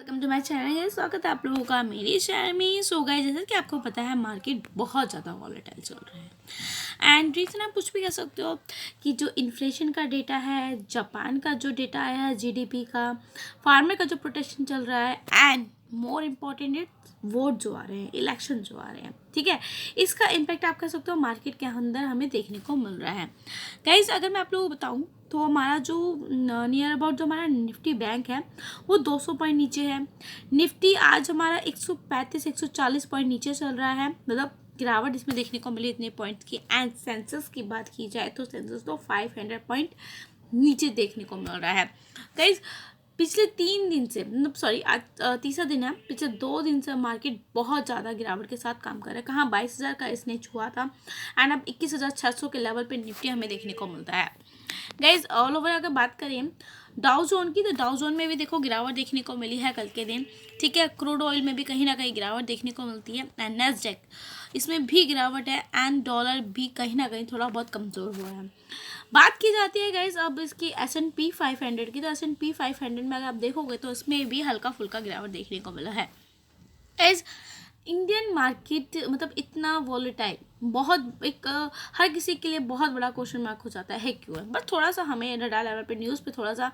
Welcome to my channel guys. स्वागत है आप लोगों का मेरे चैनल में। सो गाइस, जैसे कि आपको पता है मार्केट बहुत ज़्यादा वॉलेटाइल चल रहा है एंड रीज़न आप कुछ भी कह सकते हो कि जो इन्फ्लेशन का डेटा है, जापान का जो डेटा आया है जीडीपी का, फार्मर का जो प्रोटेक्शन चल रहा है and more important it won't जो आ रहे हैं, इलेक्शन जो आ रहे हैं, ठीक है, इसका इम्पैक्ट आप कह सकते हो मार्केट के अंदर हमें देखने को मिल रहा है। गाइस, अगर मैं आप लोगों को बताऊँ तो हमारा जो नियर अबाउट जो हमारा निफ्टी बैंक है वो 200 पॉइंट नीचे है। निफ्टी आज हमारा 135-140 पॉइंट नीचे चल रहा है, मतलब गिरावट इसमें देखने को मिली इतने पॉइंट की। एंड सेंसस की बात की जाए तो सेंसस तो 500 पॉइंट नीचे देखने को मिल रहा है। गाइस, पिछले 3 दिन से, मतलब सॉरी आज तीसरा दिन है, पिछले 2 दिन से मार्केट बहुत ज़्यादा गिरावट के साथ काम कर रहा है। कहाँ 22,000 का इसने छुआ था एंड अब 21,600 के लेवल पे निफ्टी हमें देखने को मिलता है। गाइज, ऑल ओवर अगर बात करें डाउ जोन की, तो डाउ जोन में भी देखो गिरावट देखने को मिली है कल के दिन, ठीक है। क्रूड ऑयल में भी कहीं ना कहीं गिरावट देखने को मिलती है एंड नेस्डैक इसमें भी गिरावट है एंड डॉलर भी कहीं ना कहीं थोड़ा बहुत कमज़ोर हुआ है। बात की जाती है गाइज अब इसकी S&P 500 की, तो S&P 500 में अगर आप देखोगे तो इसमें भी हल्का फुल्का गिरावट देखने को मिला है। एज इंडियन मार्केट मतलब इतना वॉलेटाइल, बहुत एक हर किसी के लिए बहुत बड़ा क्वेश्चन मार्क हो जाता है क्यों है। बट थोड़ा सा हमें रडार लेवल पे न्यूज़ पे थोड़ा सा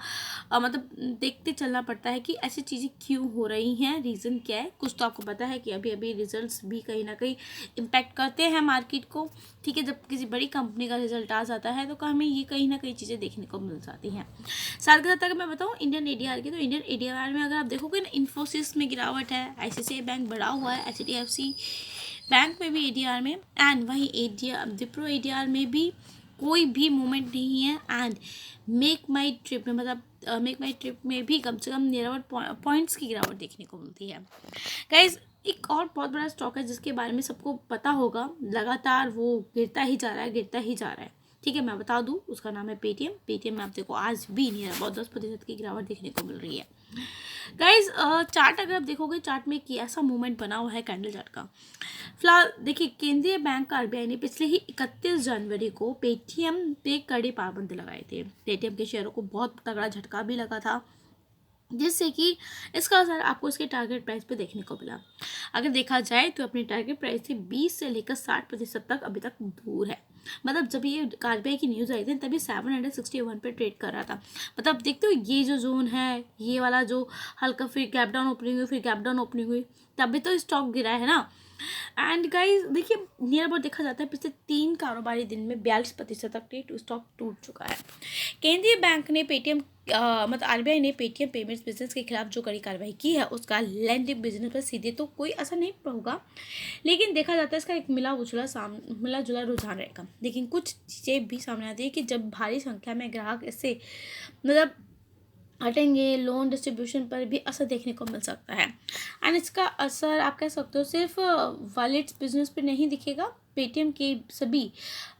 मतलब देखते चलना पड़ता है कि ऐसी चीज़ें क्यों हो रही हैं, रीज़न क्या है। कुछ तो आपको पता है कि अभी अभी रिजल्ट्स भी कहीं ना कहीं इम्पैक्ट करते हैं मार्केट को, ठीक है। जब किसी बड़ी कंपनी का रिजल्ट आ जाता है तो हमें ये कहीं ना कहीं चीज़ें देखने को मिल जाती हैं। साथ के साथ अगर मैं बताऊँ इंडियन एडीआर की, तो इंडियन एडीआर में अगर आप देखोगे ना, इन्फोसिस में गिरावट है, ICICI बैंक बढ़ा हुआ है, HDFC बैंक में भी एडीआर में, एंड वहीं एडीआर विप्रो एडीआर में भी कोई भी मूवमेंट नहीं है। एंड मेक माई ट्रिप में, मतलब मेक माई ट्रिप में भी कम से कम नियर पॉइंट्स की गिरावट देखने को मिलती है। गाइज, एक और बहुत बड़ा स्टॉक है जिसके बारे में सबको पता होगा, लगातार वो गिरता ही जा रहा है, गिरता ही जा रहा है, ठीक है। मैं बता दूं, उसका नाम है पेटीएम। पेटीएम में आप देखो आज भी नियर अबाउट 10% की गिरावट देखने को मिल रही है। गाइज, चार्ट अगर आप देखोगे, चार्ट में एक ऐसा मूवमेंट बना हुआ है कैंडल चार्ट का। फिलहाल देखिए, केंद्रीय बैंक RBI ने पिछले ही 31 जनवरी को पेटीएम पे कड़ी पाबंदी लगाई थी। पेटीएम के शेयरों को बहुत तगड़ा झटका भी लगा था, जिससे कि इसका असर आपको इसके टारगेट प्राइस पे देखने को मिला। अगर देखा जाए तो अपने टारगेट प्राइस से 20 से लेकर 60% तक अभी तक दूर है। मतलब जब ये RBI की न्यूज़ आई थी तभी 761 पे ट्रेड कर रहा था। मतलब देखते हो ये जो जोन है, ये वाला जो हल्का फिर गैप डाउन ओपनिंग हुई, फिर गैप डाउन ओपनिंग हुई, तभी तो स्टॉक गिरा है ना। एंड गाइस देखिए, नियर अबाउट देखा जाता है पिछले 3 कारोबारी दिन में 42% तक स्टॉक टूट चुका है। केंद्रीय बैंक ने पेटीएम मतलब RBI ने पेटीएम पेमेंट्स बिजनेस के खिलाफ जो कड़ी कार्रवाई की है उसका लैंडिंग बिजनेस पर सीधे तो कोई असर नहीं होगा, लेकिन देखा जाता है इसका एक मिला जुला रुझान रहेगा। लेकिन कुछ चीज़ें भी सामने आती है कि जब भारी संख्या में ग्राहक इससे मतलब हटेंगे, लोन डिस्ट्रीब्यूशन पर भी असर देखने को मिल सकता है। एंड इसका असर आप कह सकते हो सिर्फ वॉलेट्स बिजनेस पे नहीं दिखेगा। पेटीएम के सभी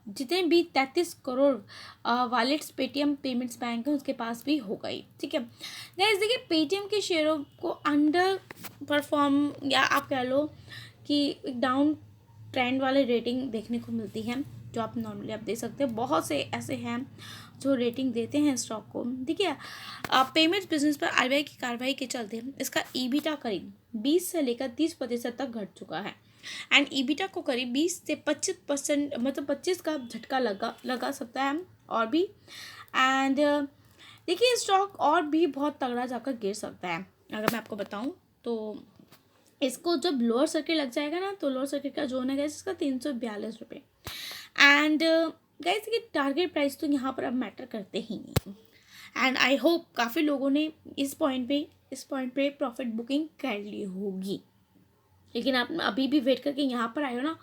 जितने भी 33 crore wallets Paytm payments bank है उसके पास भी हो गई, ठीक है। गाइस देखिए, पेटीएम के शेयरों को अंडर परफॉर्म या आप कह लो कि एक डाउन ट्रेंड वाले रेटिंग देखने को मिलती है, जो आप नॉर्मली आप देख सकते हैं। बहुत से ऐसे हैं जो रेटिंग देते हैं स्टॉक को, ठीक है। पेमेंट्स बिजनेस पर RBI की कार्रवाई के चलते इसका EBITDA करीब 20 से लेकर 30% तक घट चुका है एंड EBITDA को करीब 20 से 25% मतलब 25 का झटका लगा सकता है और भी। एंड देखिए, स्टॉक और भी बहुत तगड़ा जाकर गिर सकता है। अगर मैं आपको बताऊं तो इसको जब लोअर सर्किट लग जाएगा ना, तो लोअर सर्किट का जोन है गैस इसका 342 रुपये। एंड गैस की टारगेट प्राइस तो यहाँ पर अब मैटर करते ही नहीं। एंड आई होप काफ़ी लोगों ने इस पॉइंट पे प्रॉफिट बुकिंग कर ली होगी, लेकिन आप अभी भी वेट करके यहाँ पर आए हो ना,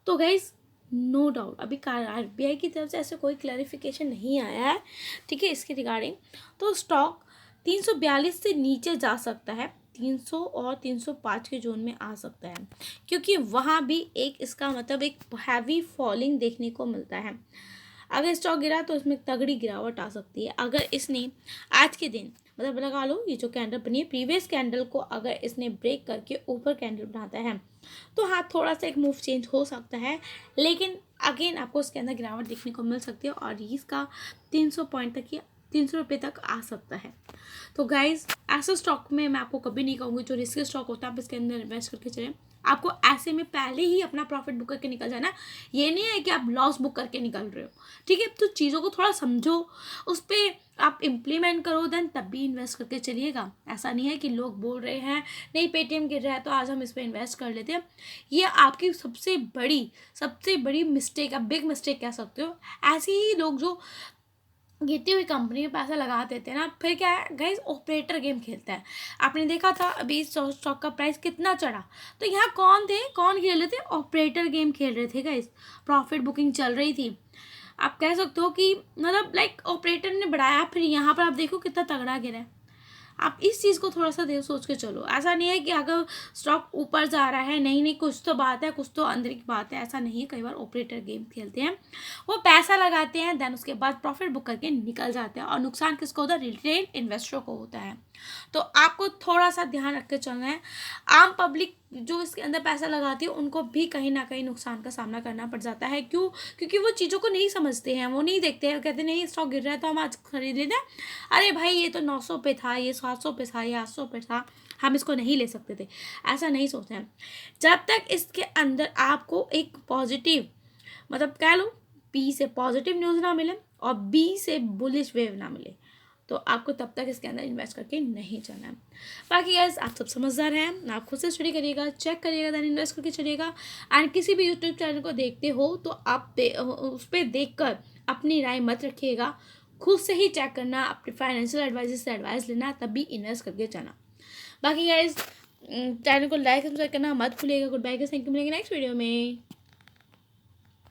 तो गैस नो डाउट अभी RBI की तरफ से ऐसे कोई क्लैरिफिकेशन नहीं आया है, ठीक है, इसके रिगार्डिंग। तो स्टॉक 342 से नीचे जा सकता है, 300 और 305 के जोन में आ सकता है, क्योंकि वहाँ भी एक इसका मतलब एक हैवी फॉलिंग देखने को मिलता है। अगर स्टॉक गिरा तो इसमें तगड़ी गिरावट आ सकती है। अगर इसने आज के दिन मतलब लगा लो ये जो कैंडल बनी है, प्रीवियस कैंडल को अगर इसने ब्रेक करके ऊपर कैंडल बनाता है तो हाँ थोड़ा सा एक मूव चेंज हो सकता है, लेकिन अगेन आपको उसके अंदर गिरावट देखने को मिल सकती है और इसका 300 पॉइंट तक की ₹300 तक आ सकता है। तो गाइज ऐसे स्टॉक में मैं आपको कभी नहीं कहूँगी जो रिस्की स्टॉक होता है आप इसके अंदर इन्वेस्ट करके चलें। आपको ऐसे में पहले ही अपना प्रॉफिट बुक करके निकल जाना। ये नहीं है कि आप लॉस बुक करके निकल रहे हो, ठीक है। तो चीज़ों को थोड़ा समझो, उस पर आप इम्प्लीमेंट करो, देन तब भी इन्वेस्ट करके चलिएगा। ऐसा नहीं है कि लोग बोल रहे हैं नहीं पेटीएम गिर रहा है तो आज हम इस पर इन्वेस्ट कर लेते हैं। ये आपकी सबसे बड़ी मिस्टेक, आप बिग मिस्टेक कह सकते हो। ऐसे ही लोग जो गिरती हुई कंपनी में पैसा लगा देते हैं ना, फिर क्या है गाइस, ऑपरेटर गेम खेलता है। आपने देखा था अभी स्टॉक का प्राइस कितना चढ़ा, तो यहाँ कौन खेल रहे थे? ऑपरेटर गेम खेल रहे थे गाइस। प्रॉफिट बुकिंग चल रही थी। आप कह सकते हो कि मतलब लाइक ऑपरेटर ने बढ़ाया, फिर यहाँ पर आप देखो कितना तगड़ा गिरा है। आप इस चीज़ को थोड़ा सा देर सोच के चलो। ऐसा नहीं है कि अगर स्टॉक ऊपर जा रहा है, नहीं कुछ तो बात है, कुछ तो अंदर की बात है, ऐसा नहीं है। कई बार ऑपरेटर गेम खेलते हैं, वो पैसा लगाते हैं, देन उसके बाद प्रॉफिट बुक करके निकल जाते हैं, और नुकसान किसको होता है? रिटेल इन्वेस्टरों को होता है। तो आपको थोड़ा सा ध्यान रख के चलना है। आम पब्लिक जो इसके अंदर पैसा लगाती है उनको भी कहीं ना कहीं नुकसान का सामना करना पड़ जाता है। क्यों? क्योंकि वो चीज़ों को नहीं समझते हैं, वो नहीं देखते हैं, कहते नहीं स्टॉक गिर रहा है तो हम आज खरीद लेते हैं। अरे भाई ये तो 900 पे था, ये 700 पे था, ये 800 पे था, हम इसको नहीं ले सकते थे, ऐसा नहीं सोचते हैं। जब तक इसके अंदर आपको एक पॉजिटिव, मतलब कह लो पी से पॉजिटिव न्यूज़ ना मिले और बी से बुलिश वेव ना मिले, तो आपको तब तक इसके अंदर इन्वेस्ट करके नहीं चलना है। बाकी गाइस आप सब समझदार हैं, आप खुद से स्टडी करिएगा, चेक करिएगा, देन इन्वेस्ट करके चलिएगा। एंड किसी भी यूट्यूब चैनल को देखते हो तो आप उस पर देख कर अपनी राय मत रखिएगा, खुद से ही चेक करना, अपने फाइनेंशियल एडवाइजर से एडवाइस लेना, तभी इन्वेस्ट करके जाना। बाकी गाइस चैनल को लाइक सब्सक्राइब करना मत भूलिएगा। Goodbye guys, thank you, मिलेंगे नेक्स्ट वीडियो में।